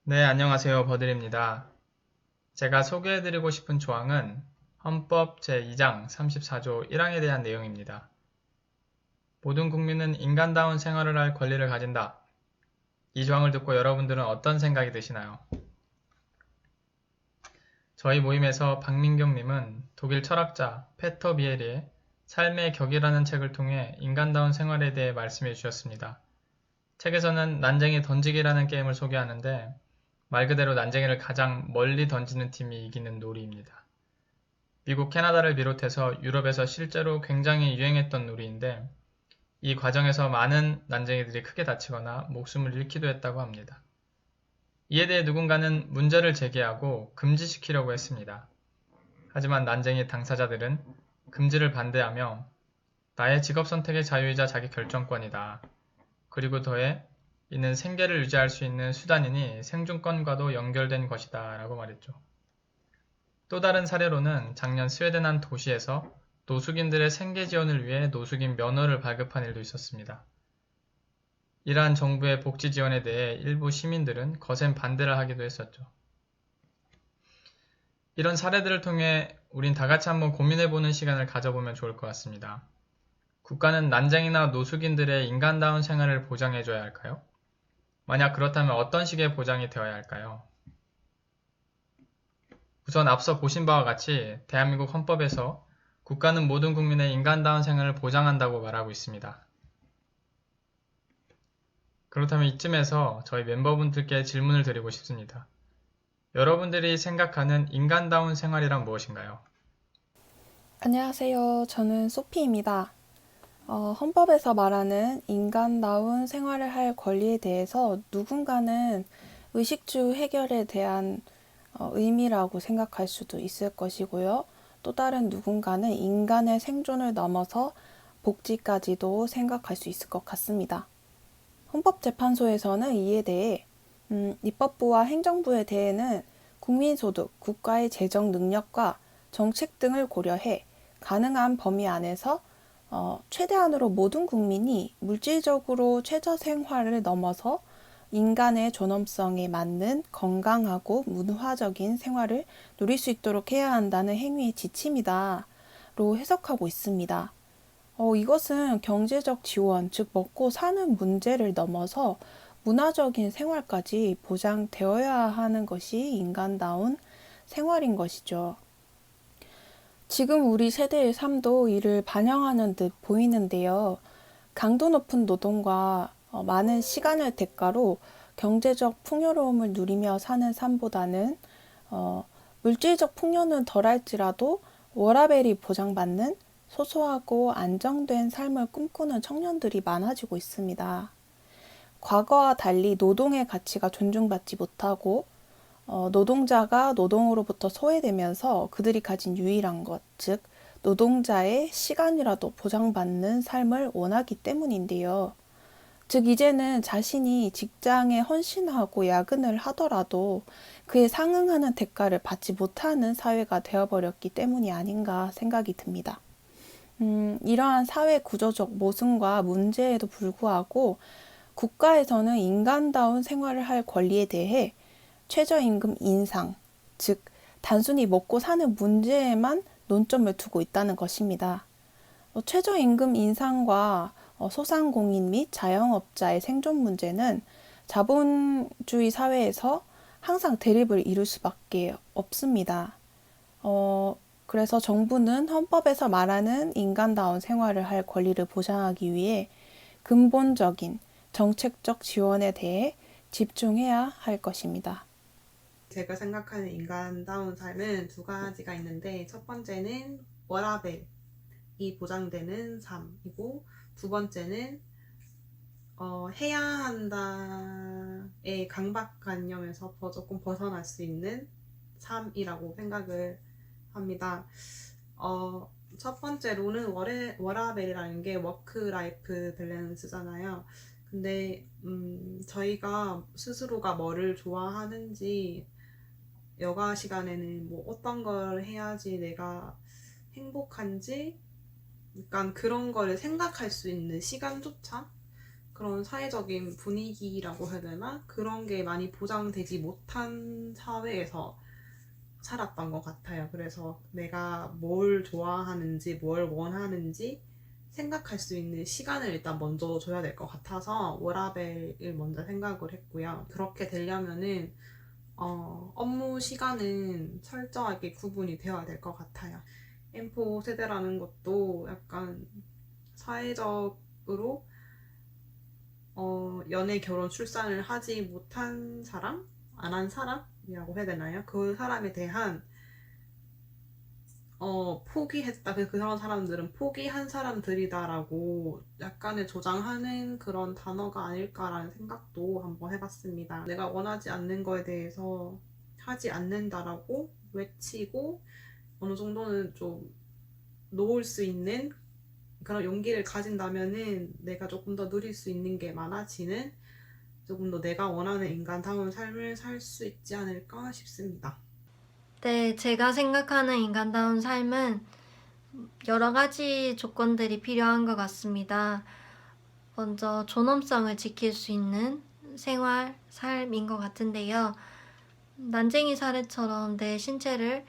네, 안녕하세요. 버들입니다. 제가 소개해드리고 싶은 조항은 헌법 제2장 34조 1항에 대한 내용입니다. 모든 국민은 인간다운 생활을 할 권리를 가진다. 이 조항을 듣고 여러분들은 어떤 생각이 드시나요? 저희 모임에서 박민경님은 독일 철학자 페터 비에리의 삶의 격이라는 책을 통해 인간다운 생활에 대해 말씀해 주셨습니다. 책에서는 난쟁이 던지기라는 게임을 소개하는데 말 그대로 난쟁이를 가장 멀리 던지는 팀이 이기는 놀이입니다. 미국, 캐나다를 비롯해서 유럽에서 실제로 굉장히 유행했던 놀이인데 이 과정에서 많은 난쟁이들이 크게 다치거나 목숨을 잃기도 했다고 합니다. 이에 대해 누군가는 문제를 제기하고 금지시키려고 했습니다. 하지만 난쟁이 당사자들은 금지를 반대하며 나의 직업 선택의 자유이자 자기 결정권이다. 그리고 더해 이는 생계를 유지할 수 있는 수단이니 생존권과도 연결된 것이다 라고 말했죠. 또 다른 사례로는 작년 스웨덴 한 도시에서 노숙인들의 생계 지원을 위해 노숙인 면허를 발급한 일도 있었습니다. 이러한 정부의 복지 지원에 대해 일부 시민들은 거센 반대를 하기도 했었죠. 이런 사례들을 통해 우린 다 같이 한번 고민해보는 시간을 가져보면 좋을 것 같습니다. 국가는 난쟁이나 노숙인들의 인간다운 생활을 보장해줘야 할까요? 만약 그렇다면 어떤 식의 보장이 되어야 할까요? 우선 앞서 보신 바와 같이 대한민국 헌법에서 국가는 모든 국민의 인간다운 생활을 보장한다고 말하고 있습니다. 그렇다면 이쯤에서 저희 멤버분들께 질문을 드리고 싶습니다. 여러분들이 생각하는 인간다운 생활이란 무엇인가요? 안녕하세요. 저는 소피입니다. 헌법에서 말하는 인간다운 생활을 할 권리에 대해서 누군가는 의식주 해결에 대한 의미라고 생각할 수도 있을 것이고요. 또 다른 누군가는 인간의 생존을 넘어서 복지까지도 생각할 수 있을 것 같습니다. 헌법재판소에서는 이에 대해 입법부와 행정부에 대해는 국민소득, 국가의 재정 능력과 정책 등을 고려해 가능한 범위 안에서 최대한으로 모든 국민이 물질적으로 최저 생활을 넘어서 인간의 존엄성에 맞는 건강하고 문화적인 생활을 누릴 수 있도록 해야 한다는 행위의 지침이다로 해석하고 있습니다. 이것은 경제적 지원, 즉 먹고 사는 문제를 넘어서 문화적인 생활까지 보장되어야 하는 것이 인간다운 생활인 것이죠. 지금 우리 세대의 삶도 이를 반영하는 듯 보이는데요. 강도 높은 노동과 많은 시간을 대가로 경제적 풍요로움을 누리며 사는 삶보다는 물질적 풍요는 덜할지라도 워라밸이 보장받는 소소하고 안정된 삶을 꿈꾸는 청년들이 많아지고 있습니다. 과거와 달리 노동의 가치가 존중받지 못하고 노동자가 노동으로부터 소외되면서 그들이 가진 유일한 것, 즉 노동자의 시간이라도 보장받는 삶을 원하기 때문인데요. 즉 이제는 자신이 직장에 헌신하고 야근을 하더라도 그에 상응하는 대가를 받지 못하는 사회가 되어버렸기 때문이 아닌가 생각이 듭니다. 이러한 사회 구조적 모순과 문제에도 불구하고 국가에서는 인간다운 생활을 할 권리에 대해 최저임금 인상, 즉 단순히 먹고 사는 문제에만 논점을 두고 있다는 것입니다. 최저임금 인상과 소상공인 및 자영업자의 생존 문제는 자본주의 사회에서 항상 대립을 이룰 수밖에 없습니다. 그래서 정부는 헌법에서 말하는 인간다운 생활을 할 권리를 보장하기 위해 근본적인 정책적 지원에 대해 집중해야 할 것입니다. 제가 생각하는 인간다운 삶은 두 가지가 있는데, 첫 번째는 워라밸이 보장되는 삶이고, 두 번째는 해야 한다의 강박관념에서 조금 벗어날 수 있는 삶이라고 생각을 합니다. 첫 번째로는 워라밸이라는 게 워크 라이프 밸런스잖아요. 근데 저희가 스스로가 뭐를 좋아하는지, 여가 시간에는 뭐 어떤 걸 해야지 내가 행복한지, 약간 그런 거를 생각할 수 있는 시간조차 그런 사회적인 분위기라고 해야 되나? 그런 게 많이 보장되지 못한 사회에서 살았던 것 같아요. 그래서 내가 뭘 좋아하는지, 뭘 원하는지 생각할 수 있는 시간을 일단 먼저 줘야 될 것 같아서 워라밸을 먼저 생각을 했고요. 그렇게 되려면은 업무 시간은 철저하게 구분이 되어야 될 것 같아요. M4 세대라는 것도 약간 사회적으로 연애, 결혼, 출산을 하지 못한 사람? 안 한 사람이라고 해야 되나요? 그 사람에 대한 포기했다. 그런 사람들은 포기한 사람들이다라고 약간의 조장하는 그런 단어가 아닐까라는 생각도 한번 해봤습니다. 내가 원하지 않는 거에 대해서 하지 않는다라고 외치고 어느 정도는 좀 놓을 수 있는 그런 용기를 가진다면은 내가 조금 더 누릴 수 있는 게 많아지는 조금 더 내가 원하는 인간다운 삶을 살 수 있지 않을까 싶습니다. 네, 제가 생각하는 인간다운 삶은 여러 가지 조건들이 필요한 것 같습니다. 먼저 존엄성을 지킬 수 있는 생활, 삶인 것 같은데요. 난쟁이 사례처럼 내 신체를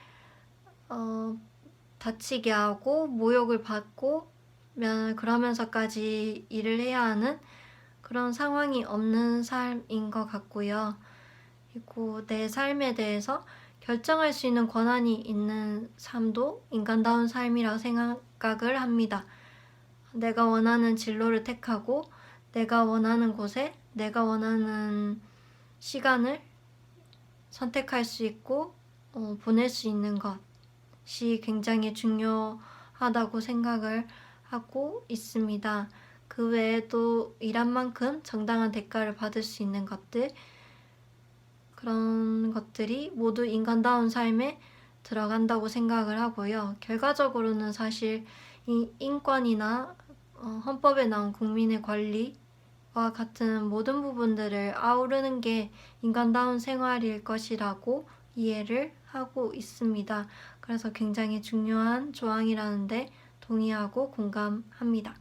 다치게 하고 모욕을 받고 그러면서까지 일을 해야 하는 그런 상황이 없는 삶인 것 같고요. 그리고 내 삶에 대해서 결정할 수 있는 권한이 있는 삶도 인간다운 삶이라고 생각을 합니다. 내가 원하는 진로를 택하고 내가 원하는 곳에 내가 원하는 시간을 선택할 수 있고 보낼 수 있는 것이 굉장히 중요하다고 생각을 하고 있습니다. 그 외에도 일한 만큼 정당한 대가를 받을 수 있는 것들, 그런 것들이 모두 인간다운 삶에 들어간다고 생각을 하고요. 결과적으로는 사실 이 인권이나 헌법에 나온 국민의 권리와 같은 모든 부분들을 아우르는 게 인간다운 생활일 것이라고 이해를 하고 있습니다. 그래서 굉장히 중요한 조항이라는데 동의하고 공감합니다.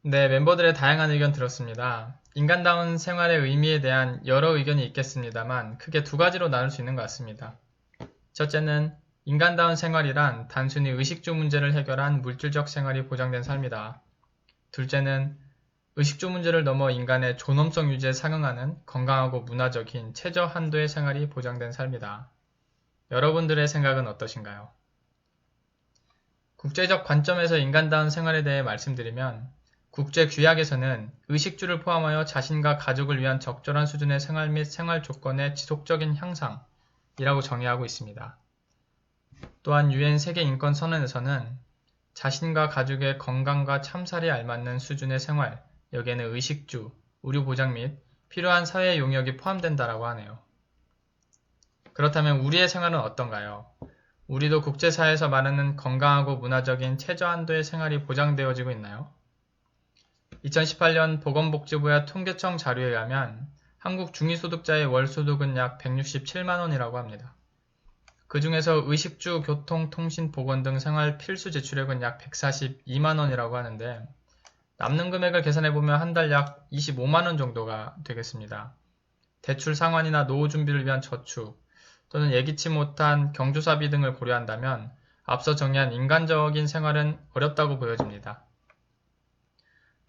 네, 멤버들의 다양한 의견 들었습니다. 인간다운 생활의 의미에 대한 여러 의견이 있겠습니다만 크게 두 가지로 나눌 수 있는 것 같습니다. 첫째는 인간다운 생활이란 단순히 의식주 문제를 해결한 물질적 생활이 보장된 삶이다. 둘째는 의식주 문제를 넘어 인간의 존엄성 유지에 상응하는 건강하고 문화적인 최저 한도의 생활이 보장된 삶이다. 여러분들의 생각은 어떠신가요? 국제적 관점에서 인간다운 생활에 대해 말씀드리면 국제규약에서는 의식주를 포함하여 자신과 가족을 위한 적절한 수준의 생활 및 생활 조건의 지속적인 향상이라고 정의하고 있습니다. 또한 유엔 세계인권선언에서는 자신과 가족의 건강과 참살에 알맞는 수준의 생활, 여기에는 의식주, 의료보장 및 필요한 사회 용역이 포함된다라고 하네요. 그렇다면 우리의 생활은 어떤가요? 우리도 국제사회에서 말하는 건강하고 문화적인 최저한도의 생활이 보장되어지고 있나요? 2018년 보건복지부와 통계청 자료에 의하면 한국 중위소득자의 월소득은 약 167만원이라고 합니다. 그 중에서 의식주, 교통, 통신, 보건 등 생활 필수 지출액은 약 142만원이라고 하는데 남는 금액을 계산해보면 한 달 약 25만원 정도가 되겠습니다. 대출 상환이나 노후 준비를 위한 저축 또는 예기치 못한 경조사비 등을 고려한다면 앞서 정의한 인간적인 생활은 어렵다고 보여집니다.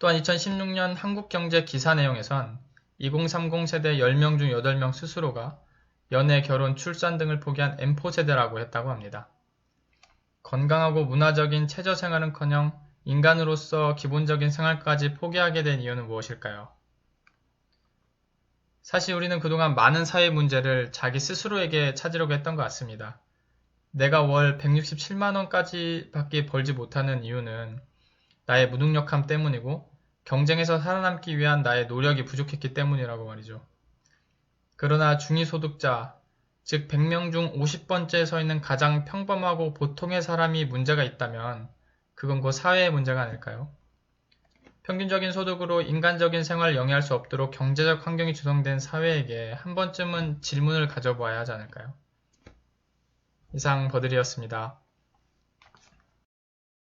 또한 2016년 한국경제 기사 내용에선 2030 세대 10명 중 8명 스스로가 연애, 결혼, 출산 등을 포기한 M4 세대라고 했다고 합니다. 건강하고 문화적인 최저 생활은커녕 인간으로서 기본적인 생활까지 포기하게 된 이유는 무엇일까요? 사실 우리는 그동안 많은 사회 문제를 자기 스스로에게 찾으려고 했던 것 같습니다. 내가 월 167만원까지 밖에 벌지 못하는 이유는 나의 무능력함 때문이고 경쟁에서 살아남기 위한 나의 노력이 부족했기 때문이라고 말이죠. 그러나 중위소득자, 즉 100명 중 50번째에 서 있는 가장 평범하고 보통의 사람이 문제가 있다면 그건 곧 사회의 문제가 아닐까요? 평균적인 소득으로 인간적인 생활을 영위할 수 없도록 경제적 환경이 조성된 사회에게 한 번쯤은 질문을 가져보아야 하지 않을까요? 이상 버들이었습니다.